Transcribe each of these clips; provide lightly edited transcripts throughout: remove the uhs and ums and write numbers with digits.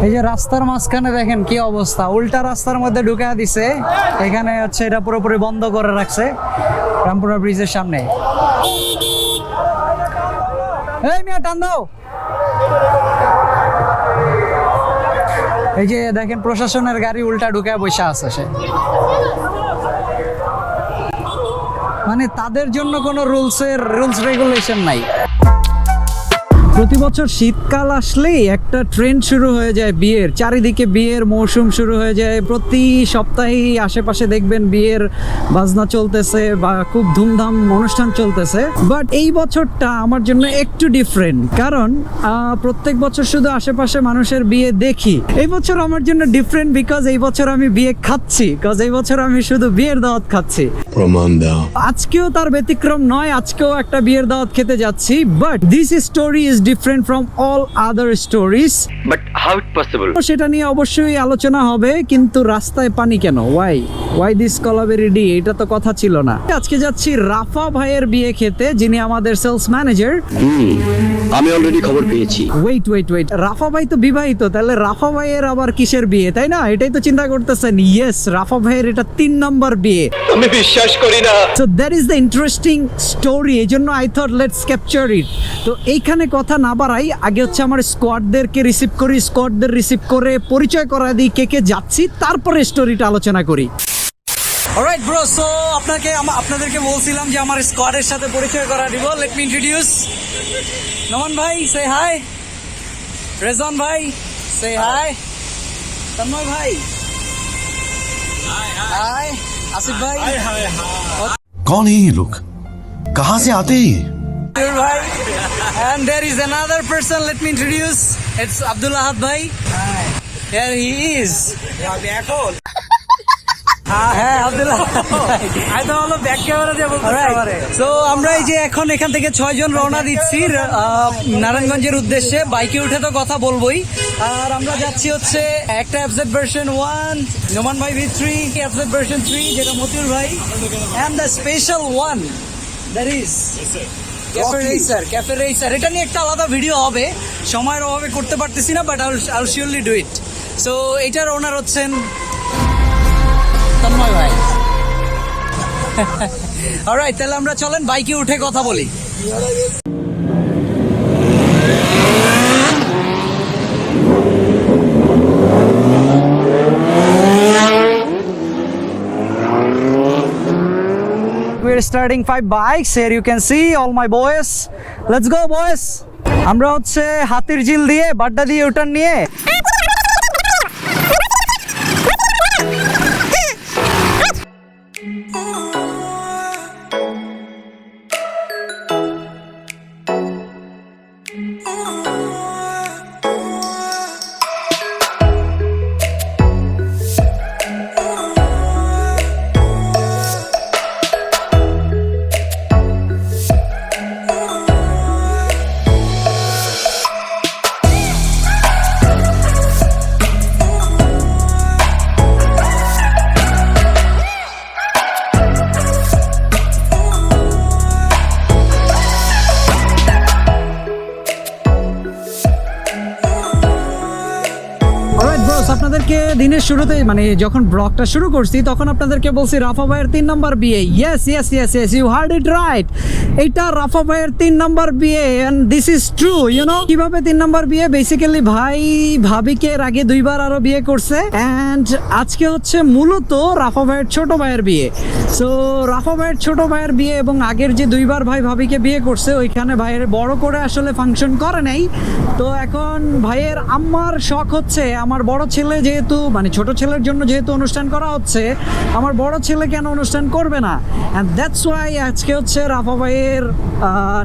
এই যে রাস্তার মাঝখানে দেখেন কি অবস্থা, উল্টা রাস্তার মধ্যে ঢুকা দিছে। এখানে হচ্ছে এটা পুরোপুরি বন্ধ করে রাখছে রামপুরা ব্রিজের সামনে। এই মিয়া টান দাও। এই যে দেখেন প্রশাসনের গাড়ি উল্টা ঢুকায় বসে আছে সে, মানে তাদের জন্য কোনো রুলস রেগুলেশন নাই। প্রতি বছর শীতকাল আসলেই একটা ট্রেন্ড শুরু হয়ে যায় বিয়ের, চারিদিকে বিয়ের মৌসুম শুরু হয়ে যায়। প্রতি সপ্তাহেই আশেপাশে দেখবেন বিয়ের বাজনা চলতেছে বা খুব ধুমধাম অনুষ্ঠান চলতেছে। বাট এই বছরটা আমার জন্য একটু ডিফারেন্ট, কারণ প্রত্যেক বছর শুধু আশেপাশে মানুষের বিয়ে দেখি। এই বছর আমার জন্য ডিফারেন্ট বিকজ এই বছর আমি বিয়ে খাচ্ছি, বিকজ এই বছর আমি শুধু বিয়ের দাওয়াত খাচ্ছি। প্রমাণ দাও। আজকেও তার ব্যতিক্রম নয়, আজকেও একটা বিয়ের দাওয়াত খেতে যাচ্ছি। But this story is different from all other stories. But how it possible? সেটা নিয়ে অবশ্যই আলোচনা হবে, কিন্তু রাস্তায় পানি কেন? why this collaborative? এটা তো কথা ছিল না। আজকে যাচ্ছি রাফা ভাইয়ের বিয়ে খেতে, যিনি আমাদের সেলস ম্যানেজার। আমি অলরেডি খবর পেয়েছি। ওয়েট রাফা ভাই তো বিবাহিত, তাহলে রাফা ভাইয়ের আবার কিসের বিয়ে, তাই না? এটাই তো চিন্তা করতেছেন। ইয়েস, রাফা ভাইয়ের এটা 3 নম্বর বিয়ে। আমি বিশ্বাস করি না। So that is the interesting story, এজন্য I thought let's capture it. তো এইখানে কথা না বাড়াই, আগে হচ্ছে আমার স্কোয়াডদেরকে রিসিভ করি, স্কোয়াডদের রিসিভ করে পরিচয় করা দিই কে কে যাচ্ছি, তারপরে স্টোরিটা আলোচনা করি। অলরাইট ব্রো, সো আপনাদেরকে বলছিলাম যে আমার স্কোয়াডের সাথে পরিচয় করা দিব। লেট মি ইন্ট্রোডিউস নমন ভাই, সে হাই। রেজন ভাই, সে হাই। তন্ময় ভাই, হাই। আসিফ ভাই, कौन है ये लोग, कहाँ से आते हैं? And there is another person, let me introduce. It's Abdullah bhai. Hi. Here he is. So আমরা এই যে এখন এখান থেকে 6 জন রওনা দিচ্ছি নারায়ণগঞ্জের উদ্দেশ্যে। বাইকে উঠে তো কথা বলবোই, আর আমরা যাচ্ছি হচ্ছে একটা এফজেড ভার্সন 1, নোমান ভাই V3, এফজেড ভার্সন 3 যেটা মতিউর ভাই, and the special one that is cafe racer. এটা নিয়ে একটা আলাদা ভিডিও হবে, সময়ের অভাবে করতে পারতেছি না, but I will surely do it. So এইটার ওনার হচ্ছেন তন্ময় ভাই। অলরাইট, তাহলে আমরা চলেন বাইকে উঠে কথা বলি। We're starting 5 bikes. Here you can see all my boys. Let's go boys. আমরা হচ্ছে হাতির ঝিল দিয়ে বাড্ডা দিয়ে ইউটার্ন নিয়ে আপনাদেরকে দিনের শুরুতে, মানে যখন ব্লগটা শুরু করছি তখন আপনাদেরকে বলছি রাফা ভাইয়ের 3 নম্বর বিয়ে। Yes you heard it right, এইটা রাফা ভাইয়ের 3 নম্বর বিয়ে, and this is true. You know কিভাবে 3 নম্বর বিয়ে? বেসিক্যালি ভাই ভাবিকে এর আগে 2 বার আরো বিয়ে করছে, এন্ড আজকে হচ্ছে মূলত রাফা ভাইয়ের ছোট ভাইয়ের বিয়ে। সো রাফা ভাইয়ের ছোট ভাইয়ের বিয়ে, এবং আগের যে 2 বার ভাই ভাবিকে বিয়ে করছে ওইখানে ভাইয়ের বড় করে আসলে ফাংশন করে নাই। তো এখন ভাইয়ের আম্মার শখ হচ্ছে আমার বড় ছেলে যেহেতু, মানে ছোট ছেলের জন্য যেহেতু অনুষ্ঠান করা হচ্ছে, আমার বড় ছেলে কেন অনুষ্ঠান করবে না, এন্ড দ্যাটস ওয়াই আজকে হচ্ছে রাফা ভাইয়ের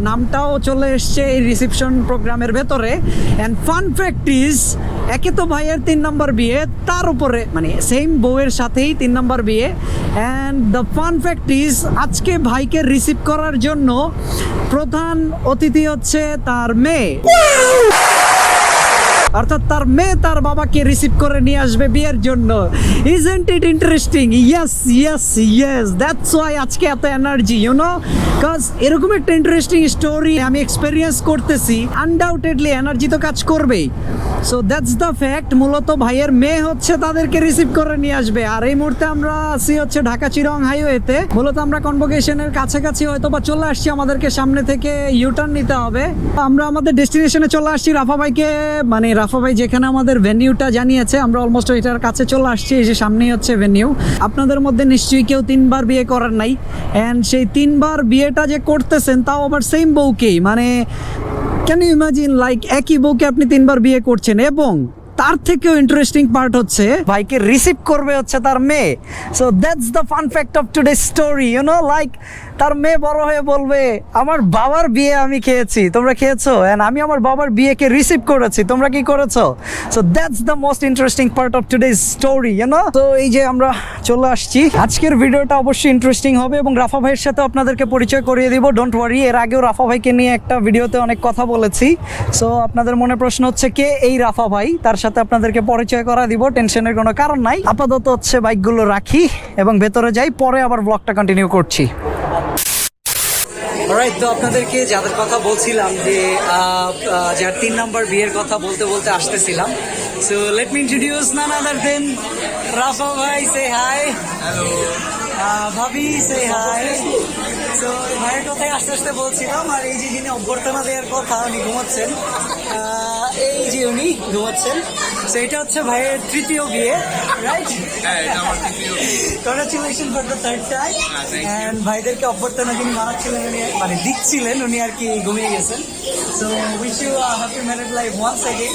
নামটাও চলে এসছে এই রিসেপশন প্রোগ্রামের ভেতরে। এন্ড ফান ফ্যাক্ট ইজ, একে তো ভাইয়ের 3 নম্বর বিয়ে, তার উপরে মানে সেম বউয়ের সাথেই 3 নম্বর বিয়ে। And the fun fact is, আজকে ভাইকে রিসিভ করার জন্য প্রধান অতিথি হচ্ছে তার মেয়ে। অর্থাৎ তার মেয়ে তার বাবাকে রিসিভ করে নিয়ে আসবে বিয়ের জন্য। Isn't it interesting? Yes yes yes, that's why আজকে এত এনার্জি, ইউ নো, কজ এরকম একটা ইন্টারেস্টিং স্টোরি আমি এক্সপেরিয়েন্স করতেছি, আনডাউটেডলি এনার্জি তো কাজ করবেই। So that's the fact. মূলত ভাইয়ের মেয়ে হচ্ছে তাদেরকে রিসিভ করে নিয়ে আসবে। আর এই মুহূর্তে আমরা আছি হচ্ছে ঢাকা চিরং হাইওয়েতে। মূলত আমরা কনভোকেশনের কাছাকাছি হয়তো বা চলে আসছি, আমাদেরকে সামনে থেকে ইউটার্ন নিতে হবে। আমরা আমাদের ডেস্টিনেশনে চলে আসছি। রাফা ভাইকে, মানে রাফা ভাই যেখানে আমাদের ভেনিউটা জানিয়েছে, আমরা অলমোস্ট এটার কাছে চলে আসছি। এই যে সামনেই হচ্ছে ভেনিউ। আপনাদের মধ্যে নিশ্চয়ই কেউ 3বার বিয়ে করার নাই, অ্যান্ড সেই 3বার বিয়েটা যে করতেছেন তাও আবার সেম বউকেই, মানে ক্যান ইউ ইমাজিন, লাইক একই বউকে আপনি 3বার বিয়ে করছেন। এবং তার থেকেও ইন্টারেস্টিং পার্ট হচ্ছে ভাইকে রিসিভ করবে হচ্ছে তার মেয়ে। So that's the fun fact of today story, you know, like তার মেয়ে বড় হয়ে বলবে আমার বাবার বিয়ে আমি খেয়েছি, তোমরা খেয়েছো, এন্ড আমি আমার বাবার বিয়েকে রিসিভ করেছি, তোমরা কি করেছো? So that's the most interesting part of today story, you know. তো এই যে আমরা চলে আসছি। আজকের ভিডিওটা অবশ্যই ইন্টারেস্টিং হবে এবং রাফা ভাইয়ের সাথে আপনাদেরকে পরিচয় করিয়ে দিব। ডোন্ট ওয়ারি, এর আগেও রাফা ভাইকে নিয়ে একটা ভিডিওতে অনেক কথা বলেছি। সো আপনাদের মনে প্রশ্ন হচ্ছে কে এই রাফা ভাই, তার সাথে আপনাদেরকে পরিচয় করা দিব, টেনশনের কোনো কারণ নাই। আপাতত হচ্ছে বাইকগুলো রাখি এবং ভেতরে যাই, পরে আবার ব্লগটা কন্টিনিউ করছি। অলরাইট, তো আপনাদেরকে যাদের কথা বলছিলাম যে যার 3 নাম্বার বিয়ের কথা বলতে বলতে আসতেছিলাম। সো লেট মি ইন্ট্রোডিউস নান আদার দেন রাফা ভাই। সে হাই। হ্যালো ভাবি, সে হাই। সো ভাইয়ের কথাই আস্তে আস্তে বলছিলাম। আর এই যে যিনি অভ্যর্থনা দেওয়ার কথা, উনি ঘুমাচ্ছেন, এই যে উনি ঘুমাচ্ছেন। সো এটা হচ্ছে ভাইয়ের 3য় বিয়ে, right? Congratulation for the 3rd time. And ভাইদেরকে অভ্যর্থনা যিনি মানাচ্ছিলেন, উনি মানে দিচ্ছিলেন, উনি আর কি ঘুমিয়ে গেছেন। So wish you happy married life once again.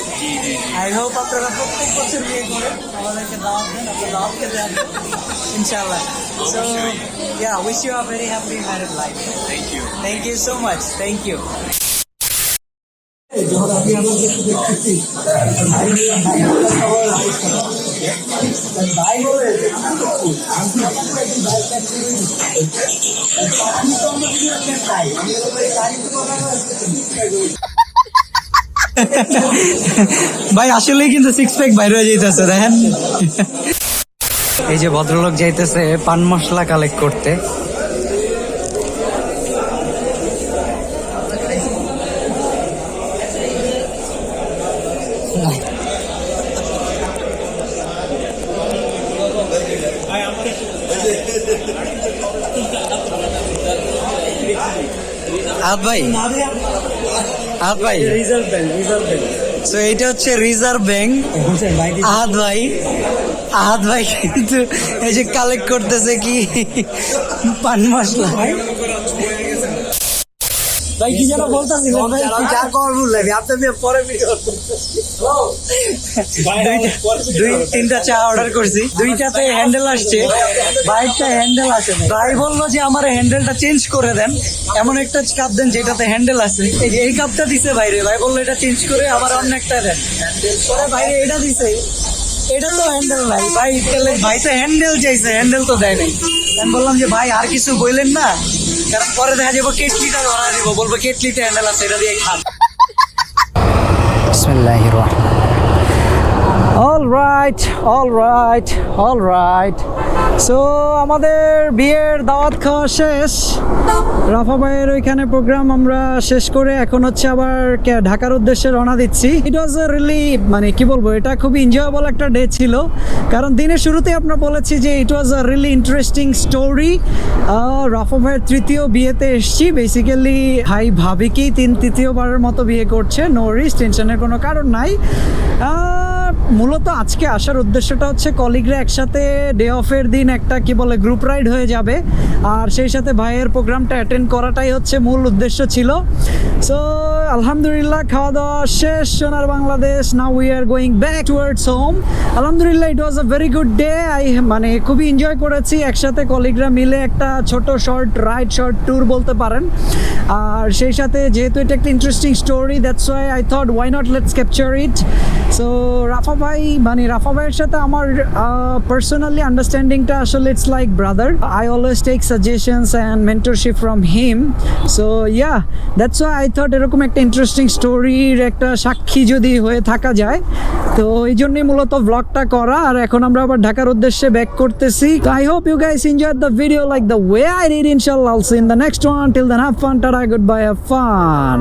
I hope আপনারা প্রত্যেক বছর বিয়ে করেন, আমাদেরকে দাওয়াত দেন, আপনার দাওয়াত খেতে আসবেন ইনশাআল্লাহ। So yeah, wish you a very happy married life. Thank you so much. Thank you. ভাই আসলেই কিন্তু 6 প্যাক বাইরে হয়ে যাইতেছে, দেখেন। এই যে ভদ্রলোক যাইতেছে পান মশলা কালেক্ট করতে। ভাই ভাই রিজার্ভ ব্যাংক। সো এইটা হচ্ছে রিজার্ভ ব্যাংক। আহাদ ভাই কিন্তু এই যে কালেক্ট করতেছে কি পান মশলা। ভাই কি যেন বলতেছিলেন ভাই? যা কর বললেন আপনি পরে দুই 3টা চা অর্ডার করছি, 2টাতে হ্যান্ডেল আসছে, বাইকটা হ্যান্ডেল আসে না। ভাই বললো যে আমার হ্যান্ডেলটা চেঞ্জ করে দেন, এমন একটা কাপ দেন যেটাতে হ্যান্ডেল আছে। এই কাপটা দিছে বাইরে, ভাই বললো এটা চেঞ্জ করে আবার অন্য একটা দেন। পরে বাইরে এটা দিছে, এটা তো হ্যান্ডেল নাই ভাই। তাহলে ভাই তো হ্যান্ডেল চাইছে, হ্যান্ডেল তো দেয় নাই। আমি বললাম যে ভাই আর কিছু বললেন না, কারণ পরে দেখা যাবো কেটলিটা ধরা দিব, বলবো কেটলিতে হ্যান্ডেল আছে, এটা দিয়ে খান। বিসমিল্লাহির রহমানির রহিম। অলরাইট। সো আমাদের বিয়ের দাওয়াত খাওয়া শেষ, রাফা ভাইয়ের ওইখানে প্রোগ্রাম আমরা শেষ করে এখন হচ্ছে আবার ঢাকার উদ্দেশ্যে রওনা দিচ্ছি। ইট ওয়াজ আ রিয়েলি, মানে কি বলবো, এটা খুবই এনজয়েবল একটা ডে ছিল, কারণ দিনের শুরুতেই আমরা বলেছি যে ইট ওয়াজ আ রিয়েলি ইন্টারেস্টিং স্টোরি। রাফা ভাইয়ের 3য় বিয়েতে এসছি। বেসিক্যালি ভাই ভাবিকেই 3য়বারের মতো বিয়ে করছে। নো রিস্ক, টেনশনের কোনো কারণ নাই। মূলত আজকে আসার উদ্দেশ্যটা হচ্ছে কলিগরা একসাথে ডে অফের দিন একটা কি বলে গ্রুপ রাইড হয়ে যাবে, আর সেই সাথে ভাইয়ের প্রোগ্রামটা অ্যাটেন্ড করাটাই হচ্ছে মূল উদ্দেশ্য ছিল। সো আলহামদুলিল্লাহ খাওয়া দাওয়া শেষ, সোনার Bangladesh. Now we are going back towards home. আলহামদুলিল্লাহ ইট ওয়াজ আ ভেরি গুড ডে। মানে খুবই এনজয় করেছি একসাথে কলিগরা মিলে একটা ছোট শর্ট ট্যুর বলতে পারেন। আর সেই সাথে যেহেতু এটা একটা interesting story, that's why I thought why not let's capture it. So Rafa Rafa ভাইয়ের সাথে আমার পার্সোনালি আন্ডারস্ট্যান্ডিংটা আসলে it's like brother. I always take suggestions and mentorship from him. So yeah, that's why I thought এরকম একটা ইন্টারেস্টিং স্টোরির একটা সাক্ষী যদি হয়ে থাকা যায়, তো এই জন্যই মূলত ব্লগটা করা। আর এখন আমরা আবার ঢাকার উদ্দেশ্যে ব্যাক করতেছি। I hope you guys enjoyed the video like the way I did. ইনশাআল্লাহ, I'll see you in the next one. Till then, have fun. Tada, goodbye, have fun.